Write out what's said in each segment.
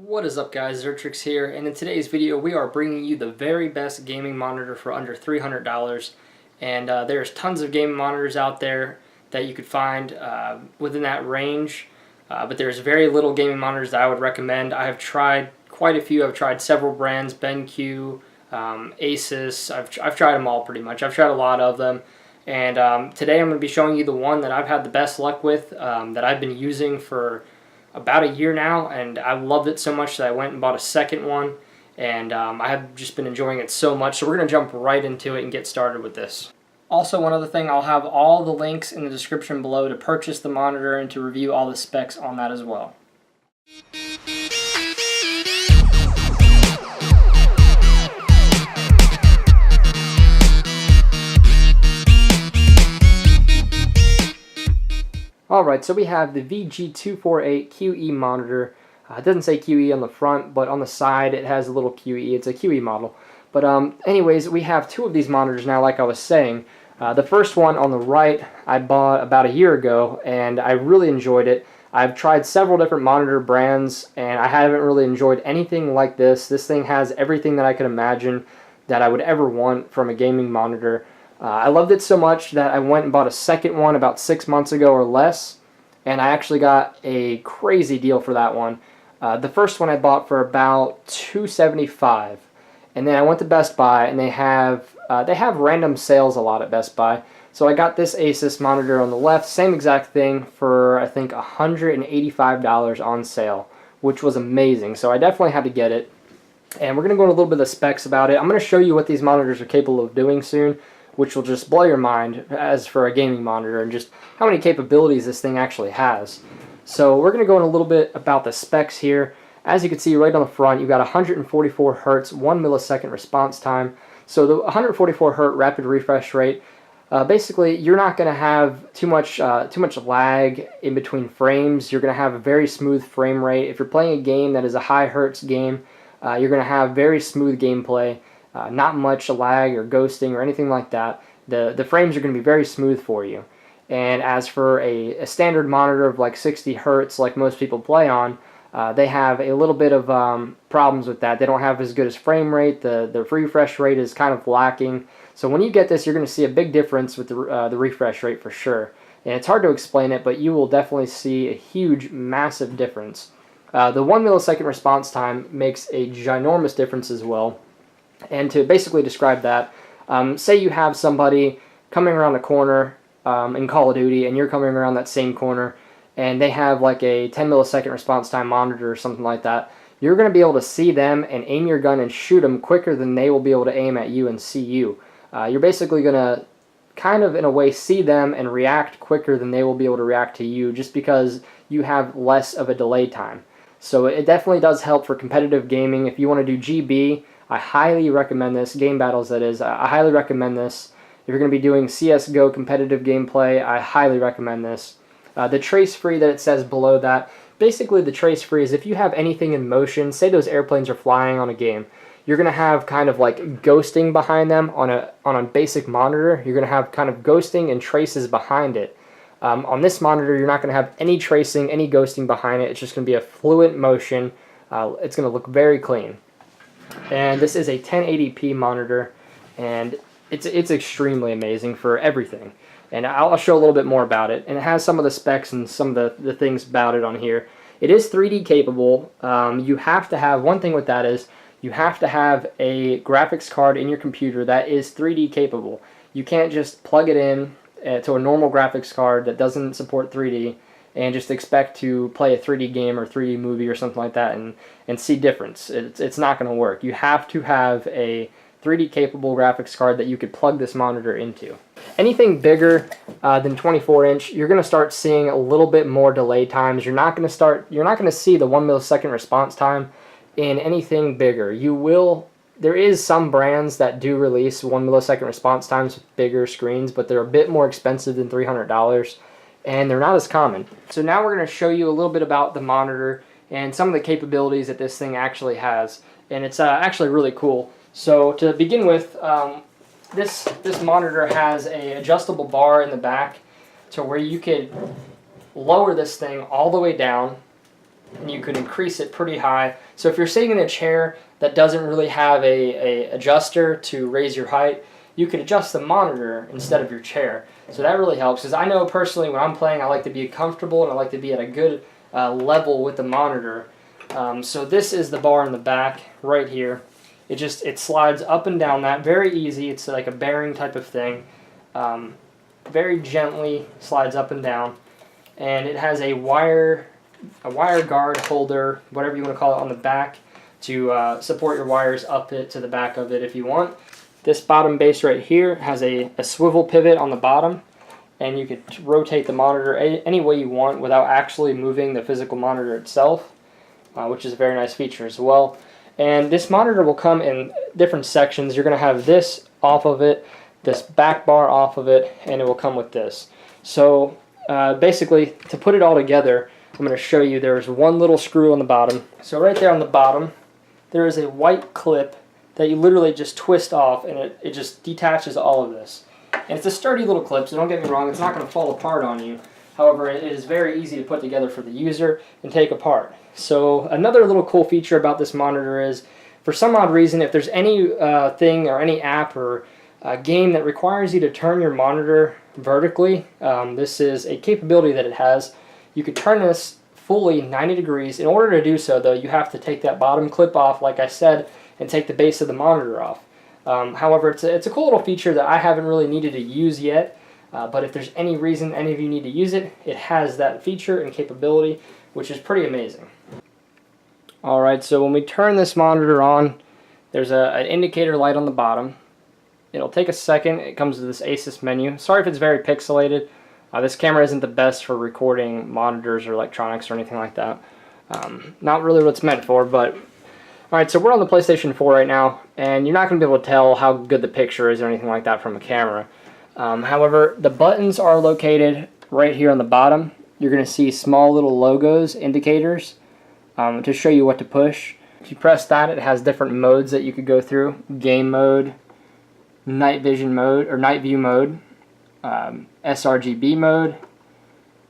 What is up, guys? Zertrix here, and in today's video we are bringing you the very best gaming monitor for under $300. And there's tons of gaming monitors out there that you could find within that range, but there's very little gaming monitors that I would recommend. I have tried quite a few. I've tried several brands, BenQ, Asus. I've tried them all pretty much. I've tried a lot of them, and today I'm going to be showing you the one that I've had the best luck with, that I've been using for about a year now, and I loved it so much that I went and bought a second one, and I have just been enjoying it so much. So we're going to jump right into it and get started with this. Also, one other thing, I'll have all the links in the description below to purchase the monitor and to review all the specs on that as well. Alright, so we have the VG248QE monitor. It doesn't say QE on the front, but on the side it has a little QE. It's a QE model. But anyways, we have two of these monitors now, like I was saying. The first one on the right I bought about a year ago, and I really enjoyed it. I've tried several different monitor brands, and I haven't really enjoyed anything like this. This thing has everything that I could imagine that I would ever want from a gaming monitor. I loved it so much that I went and bought a second one about 6 months ago or less, and I actually got a crazy deal for that one. The first one I bought for about $275, and then I went to Best Buy, and they have random sales a lot at Best Buy. So I got this Asus monitor on the left, same exact thing, for I think $185 on sale, which was amazing. So I definitely had to get it, and we're going to go into a little bit of the specs about it. I'm going to show you what these monitors are capable of doing soon, which will just blow your mind as for a gaming monitor and just how many capabilities this thing actually has. So we're going to go in a little bit about the specs here. As you can see right on the front, you've got 144 Hz, 1 millisecond response time. So the 144 Hz rapid refresh rate, basically you're not going to have too much lag in between frames. You're going to have a very smooth frame rate. If you're playing a game that is a high Hertz game, you're going to have very smooth gameplay. Not much lag or ghosting or anything like that. The frames are going to be very smooth for you. And as for a standard monitor of like 60 Hertz like most people play on, they have a little bit of problems with that. They don't have as good as frame rate. The refresh rate is kind of lacking. So when you get this, you're going to see a big difference with the refresh rate for sure. And it's hard to explain it, but you will definitely see a huge, massive difference. The 1 millisecond response time makes a ginormous difference as well. And to basically describe that, say you have somebody coming around a corner in Call of Duty, and you're coming around that same corner, and they have like a 10 millisecond response time monitor or something like that. You're going to be able to see them and aim your gun and shoot them quicker than they will be able to aim at you and see you. You're basically going to kind of, in a way, see them and react quicker than they will be able to react to you, just because you have less of a delay time. So it definitely does help for competitive gaming. If you want to do GB, I highly recommend this. Game battles, that is. I highly recommend this. If you're going to be doing CSGO competitive gameplay, I highly recommend this. The trace-free that it says below that, basically the trace-free is if you have anything in motion, say those airplanes are flying on a game, you're going to have kind of like ghosting behind them on a basic monitor. You're going to have kind of ghosting and traces behind it. On this monitor, you're not going to have any tracing, any ghosting behind it. It's just going to be a fluent motion. It's going to look very clean. And this is a 1080p monitor, and it's extremely amazing for everything. And I'll show a little bit more about it. And it has some of the specs and some of the things about it on here. It is 3D capable. You have to have, one thing with that is, you have to have a graphics card in your computer that is 3D capable. You can't just plug it in to a normal graphics card that doesn't support 3D and just expect to play a 3D game or 3D movie or something like that and see difference. It's not going to work. You have to have a 3D capable graphics card that you could plug this monitor into. Anything bigger than 24-inch, you're going to start seeing a little bit more delay times. You're not going to see the 1 millisecond response time in anything bigger. There is some brands that do release 1 millisecond response times with bigger screens, but they're a bit more expensive than $300. And they're not as common. So now we're going to show you a little bit about the monitor and some of the capabilities that this thing actually has. And it's actually really cool. So to begin with, this monitor has a adjustable bar in the back to where you could lower this thing all the way down and you can increase it pretty high. So if you're sitting in a chair that doesn't really have a adjuster to raise your height, you can adjust the monitor instead of your chair. So that really helps, because I know personally when I'm playing I like to be comfortable and I like to be at a good level with the monitor. So this is the bar in the back right here. It slides up and down that, very easy. It's like a bearing type of thing. Very gently slides up and down, and it has a wire guard holder, whatever you want to call it, on the back to support your wires up it to the back of it if you want. This bottom base right here has a swivel pivot on the bottom, and you could rotate the monitor any way you want without actually moving the physical monitor itself, which is a very nice feature as well. And this monitor will come in different sections. You're going to have this off of it, this back bar off of it, and it will come with this. So basically, to put it all together, I'm going to show you there's one little screw on the bottom. So right there on the bottom, there is a white clip that you literally just twist off, and it just detaches all of this. And it's a sturdy little clip, so don't get me wrong, it's not going to fall apart on you. However, it is very easy to put together for the user and take apart. So another little cool feature about this monitor is, for some odd reason, if there's any thing or any app or game that requires you to turn your monitor vertically, this is a capability that it has. You could turn this fully 90 degrees. In order to do so, though, you have to take that bottom clip off, like I said, and take the base of the monitor off. However, it's a cool little feature that I haven't really needed to use yet, but if there's any reason any of you need to use it, it has that feature and capability, which is pretty amazing. Alright, so when we turn this monitor on, there's an indicator light on the bottom. It'll take a second. It comes with this ASUS menu. Sorry if it's very pixelated. This camera isn't the best for recording monitors or electronics or anything like that. Not really what it's meant for, but... Alright, so we're on the PlayStation 4 right now, and you're not going to be able to tell how good the picture is or anything like that from a camera. However, the buttons are located right here on the bottom. You're going to see small little logos, indicators, to show you what to push. If you press that, it has different modes that you could go through. Game mode, night vision mode, or night view mode, sRGB mode,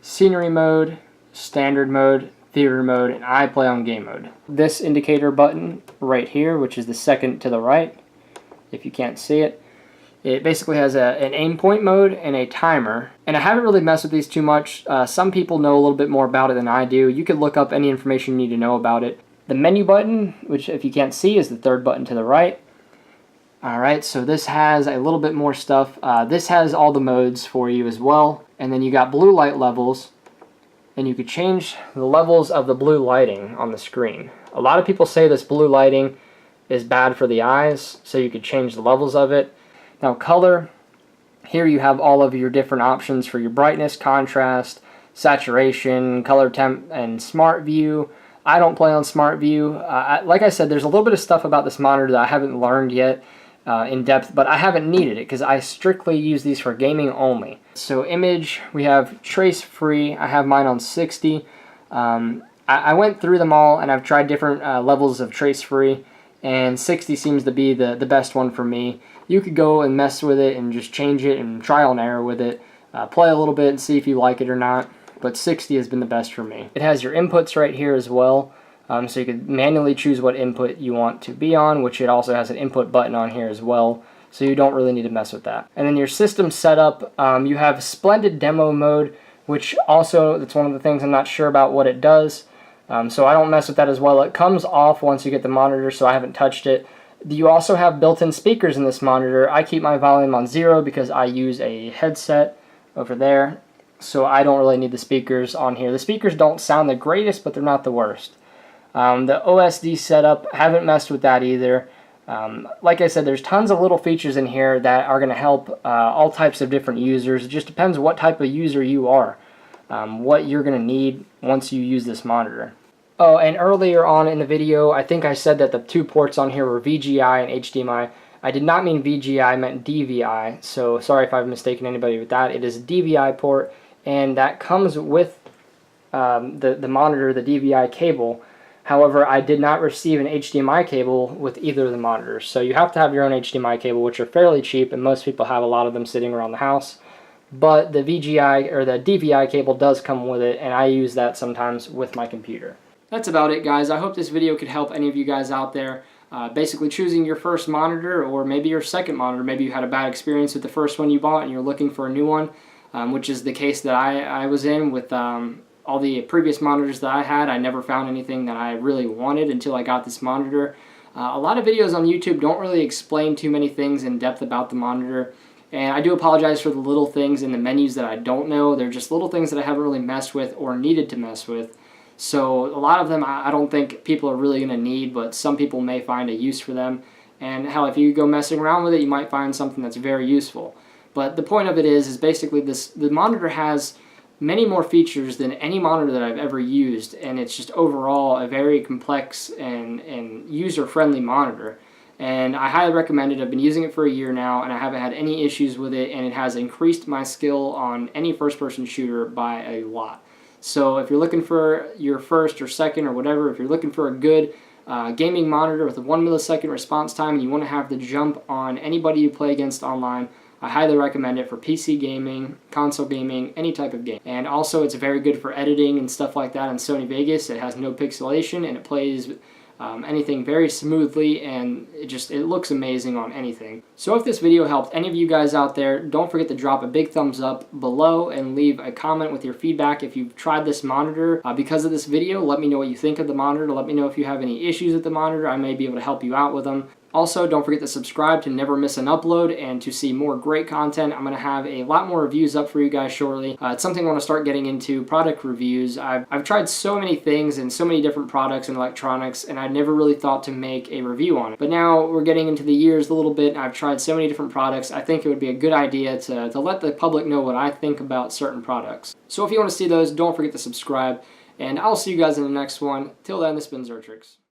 scenery mode, standard mode, theater mode, and I play on game mode. This indicator button right here, which is the second to the right, if you can't see it, it basically has an aim point mode and a timer. And I haven't really messed with these too much. Some people know a little bit more about it than I do. You could look up any information you need to know about it. The menu button, which if you can't see is the third button to the right. Alright, so this has a little bit more stuff. This has all the modes for you as well. And then you got blue light levels, and you could change the levels of the blue lighting on the screen. A lot of people say this blue lighting is bad for the eyes, so you could change the levels of it. Now color, here you have all of your different options for your brightness, contrast, saturation, color temp, and smart view. I don't play on smart view. Like I said, there's a little bit of stuff about this monitor that I haven't learned yet in depth, but I haven't needed it because I strictly use these for gaming only. So image, we have trace free. I have mine on 60. I went through them all and I've tried different levels of trace free, and 60 seems to be the best one for me. You could go and mess with it and just change it and trial and error with it. Play a little bit and see if you like it or not, but 60 has been the best for me. It has your inputs right here as well, so you could manually choose what input you want to be on, which it also has an input button on here as well, so you don't really need to mess with that. And then your system setup, you have Splendid Demo Mode, which also, that's one of the things I'm not sure about what it does, so I don't mess with that as well. It comes off once you get the monitor, so I haven't touched it. You also have built-in speakers in this monitor. I keep my volume on 0 because I use a headset over there, so I don't really need the speakers on here. The speakers don't sound the greatest, but they're not the worst. The OSD setup, haven't messed with that either. Like I said, there's tons of little features in here that are going to help all types of different users. It just depends what type of user you are, what you're going to need once you use this monitor. Oh, and earlier on in the video, I think I said that the two ports on here were VGI and HDMI. I did not mean VGI, I meant DVI, so sorry if I've mistaken anybody with that. It is a DVI port, and that comes with the monitor, the DVI cable. However, I did not receive an HDMI cable with either of the monitors, so you have to have your own HDMI cable, which are fairly cheap, and most people have a lot of them sitting around the house. But the VGI or the DVI cable does come with it, and I use that sometimes with my computer. That's about it, guys. I hope this video could help any of you guys out there. Basically choosing your first monitor, or maybe your second monitor. Maybe you had a bad experience with the first one you bought and you're looking for a new one, which is the case that I was in with all the previous monitors that I had. I never found anything that I really wanted until I got this monitor. A lot of videos on YouTube don't really explain too many things in depth about the monitor, and I do apologize for the little things in the menus that I don't know. They're just little things that I haven't really messed with or needed to mess with. So a lot of them I don't think people are really going to need, but some people may find a use for them. And hell, if you go messing around with it, you might find something that's very useful. But the point of it is basically the monitor has many more features than any monitor that I've ever used, and it's just overall a very complex and user-friendly monitor. And I highly recommend it. I've been using it for a year now, and I haven't had any issues with it, and it has increased my skill on any first-person shooter by a lot. So if you're looking for your first or second or whatever, if you're looking for a good gaming monitor with a 1 millisecond response time and you want to have the jump on anybody you play against online, I highly recommend it for PC gaming, console gaming, any type of game. And also it's very good for editing and stuff like that on Sony Vegas. It has no pixelation and it plays anything very smoothly, and it looks amazing on anything. So if this video helped any of you guys out there, don't forget to drop a big thumbs up below and leave a comment with your feedback. If you've tried this monitor because of this video, let me know what you think of the monitor. Let me know if you have any issues with the monitor. I may be able to help you out with them. Also, don't forget to subscribe to never miss an upload and to see more great content. I'm going to have a lot more reviews up for you guys shortly. It's something I want to start getting into, product reviews. I've tried so many things and so many different products and electronics, and I never really thought to make a review on it. But now we're getting into the years a little bit, and I've tried so many different products. I think it would be a good idea to let the public know what I think about certain products. So if you want to see those, don't forget to subscribe, and I'll see you guys in the next one. Till then, this has been Zertrix.